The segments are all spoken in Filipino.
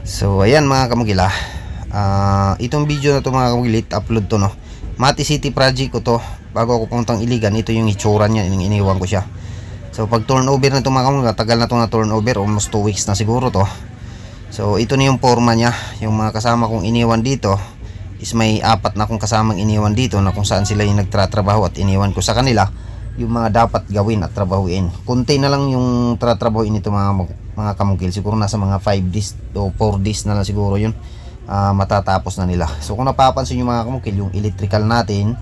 So ayan mga kamugila, itong video na to mga kamugilit, upload to no, Mati City project ko to. Bago ako puntang Iligan, ito yung itsura niya, iniwan ko siya. So pag turnover na to mga kamugila, tagal na to na turnover, almost 2 weeks na siguro to. So ito na yung forma niya. Yung mga kasama kong iniwan dito is may 4 na akong kasamang iniwan dito na kung saan sila yung nagtratrabaho at iniwan ko sa kanila yung mga dapat gawin at trabahuin. Kunti na lang yung tratrabahuin nito mga kamugil. Siguro nasa mga 5 days o 4 days na lang siguro yun, matatapos na nila. So kung napapansin nyo mga kamugil, yung electrical natin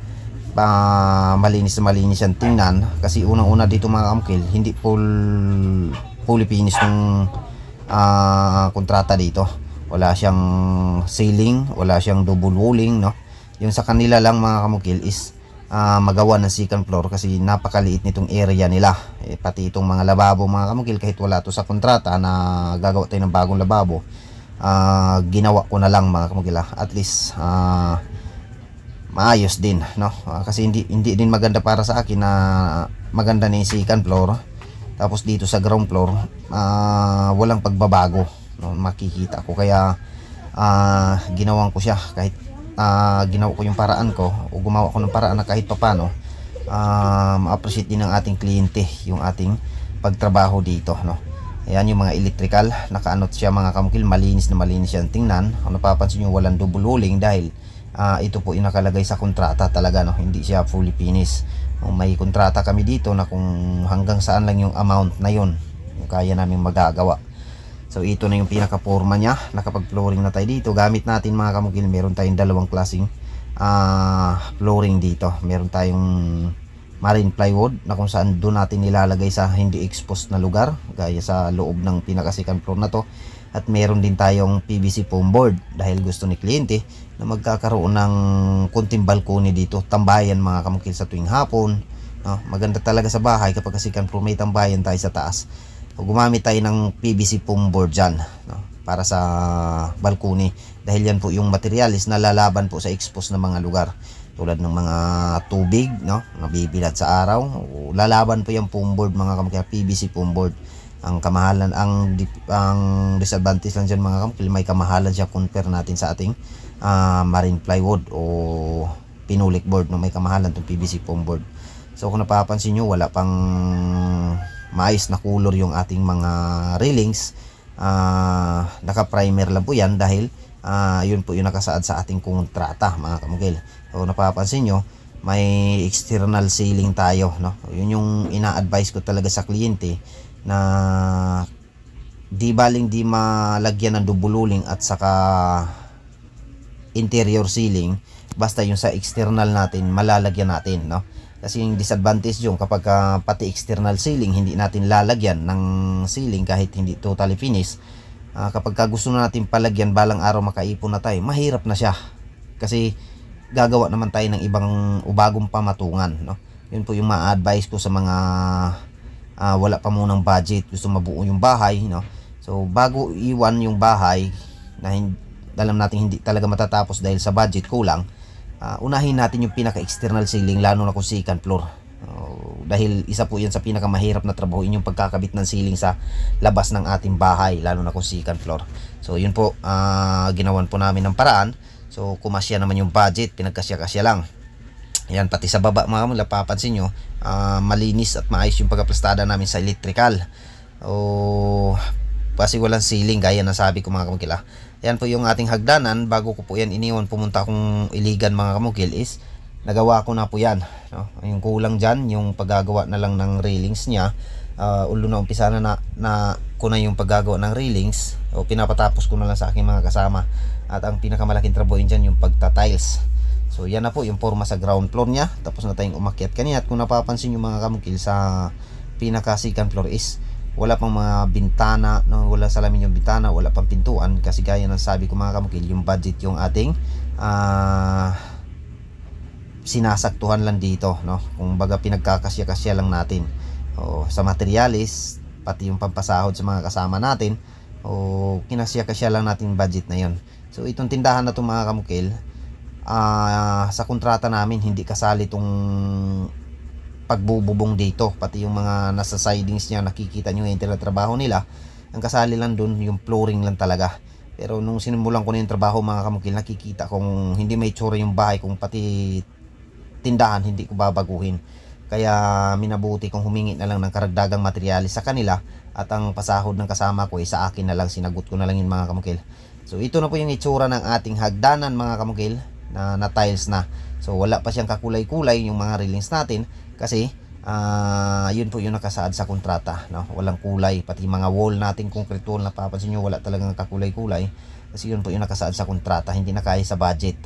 malinis na malinis yan tingnan. Kasi unang-una dito mga kamugil, hindi fully finish yung kontrata dito. Wala siyang ceiling, wala siyang double walling no. Yung sa kanila lang mga kamugil is magawa ng second floor kasi napakaliit nitong area nila. Pati itong mga lababo mga kamugil, kahit wala to sa kontrata na gagawa tayo ng bagong lababo, ginawa ko na lang mga kamugil. At least maayos din no, kasi hindi din maganda para sa akin na maganda na yung second floor tapos dito sa ground floor walang pagbabago no, makikita ko. Kaya ginawan ko siya, kahit ginawa ko yung paraan ko o gumawa ko ng paraan na kahit papano ma-appreciate din ng ating kliyente yung ating pagtrabaho dito no. Ayan yung mga electrical, nakaanot siya mga kamukil, malinis na malinis yan tingnan. Kung napapansin nyo, walang double walling dahil ito po yung nakalagay sa kontrata talaga no, hindi siya fully finished. May kontrata kami dito na kung hanggang saan lang yung amount na yun yung kaya namin magagawa. So ito na yung pinaka-forma niya. Nakapag-flooring na tayo dito. Gamit natin mga kamugil, meron tayong dalawang klaseng flooring dito. Meron tayong marine plywood na kung saan doon natin nilalagay sa hindi exposed na lugar, gaya sa loob ng pinaka-second floor na to. At meron din tayong PVC foam board dahil gusto ni kliyente na magkakaroon ng kunting balkoni dito, tambayan mga kamugil sa tuwing hapon no? Maganda talaga sa bahay kapag second floor may tambayan tayo sa taas. O gumamit tayo ng PVC foam board dyan no? Para sa balkoni dahil yan po yung materialis na lalaban po sa expose na mga lugar tulad ng mga tubig no? Nabibilad sa araw, o lalaban po yung foam board mga kamukil, PVC foam board. Ang kamahalan, ang disadvantage lang dyan mga kamukil, may kamahalan siya compare natin sa ating marine plywood o pinulik board no? May kamahalan itong PVC foam board. So kung napapansin nyo, wala pang maayos na color yung ating mga railings. Naka-primer lang po yan dahil yun po yung nakasaad sa ating kontrata mga kamugil. So napapansin nyo, may external ceiling tayo no? Yun yung ina-advise ko talaga sa kliyente na di baling di malagyan ng dubululing at saka interior ceiling, basta yung sa external natin malalagyan natin no. Kasi yung disadvantage yung kapag pati external ceiling hindi natin lalagyan ng ceiling kahit hindi totally finished, kapag gusto na natin palagyan balang araw makaipon na tayo, mahirap na siya kasi gagawa naman tayo ng ibang o bagong pamatungan no. Yun po yung ma-advise ko sa mga wala pa munang budget, gusto mabuo yung bahay no. So bago iwan yung bahay na alam natin hindi talaga matatapos dahil sa budget kulang, unahin natin yung pinaka-external ceiling, lalo na kung second floor. Dahil isa po yan sa pinakamahirap na trabahoin, yung pagkakabit ng ceiling sa labas ng ating bahay, lalo na kung second floor. So yun po, ginawan po namin ng paraan. So kumasya naman yung budget, pinagkasya-kasya lang. Ayan, pati sa baba mga kamula, papansin nyo, malinis at maayos yung pagkaplastada namin sa electrical. Kasi walang ceiling, gaya na sabi ko mga kamukil. Ayan po yung ating hagdanan. Bago ko po yan iniwan, pumunta akong Iligan mga kamukil, is nagawa ko na po yan no? Yung kulang dyan, yung paggagawa na lang ng railings nya. Ulo na umpisa na ko na yung paggagawa ng railings, o pinapatapos ko na lang sa aking mga kasama. At ang pinakamalaking trabahoin dyan yung pagta-tiles. So yan na po yung forma sa ground floor nya. Tapos na tayong umakyat kanina. At kung napapansin yung mga kamukil, sa pinaka second floor is wala pang mga bintana no? Wala salamin yung bintana, wala pang pintuan kasi gaya ng sabi ko mga kamukil, yung budget yung ating sinasaktuhan lang dito no? Kung baga pinagkakasya-kasya lang natin sa materialis, pati yung pampasahod sa mga kasama natin, kinasya-kasya lang natin budget na yon. So itong tindahan na to mga kamukil, sa kontrata namin hindi kasali itong pagbububong dito, pati yung mga nasa sidings niya nakikita nyo yung trabaho nila. Ang kasali lang dun yung flooring lang talaga. Pero nung sinimulan ko na yung trabaho mga kamukil, nakikita kong hindi may tsura yung bahay kung pati tindahan hindi ko babaguhin. Kaya minabuti kong humingi na lang ng karagdagang materyales sa kanila at ang pasahod ng kasama ko ay sa akin na lang, sinagot ko na lang yun mga kamukil. So ito na po yung itsura ng ating hagdanan mga kamukil na tiles na. So wala pa siyang kakulay-kulay yung mga railings natin kasi yun po yung nakasaad sa kontrata, no? Walang kulay, pati mga wall natin concrete wall, napapansin nyo wala talagang kakulay-kulay kasi yun po yung nakasaad sa kontrata, hindi na kaya sa budget.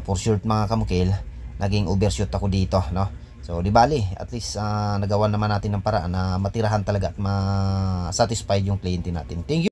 For sure mga kamukil, naging overshoot ako dito, no? So di bali, at least nagawa naman natin ng paraan na matirahan talaga at ma-satisfied yung kliyente natin. Thank you.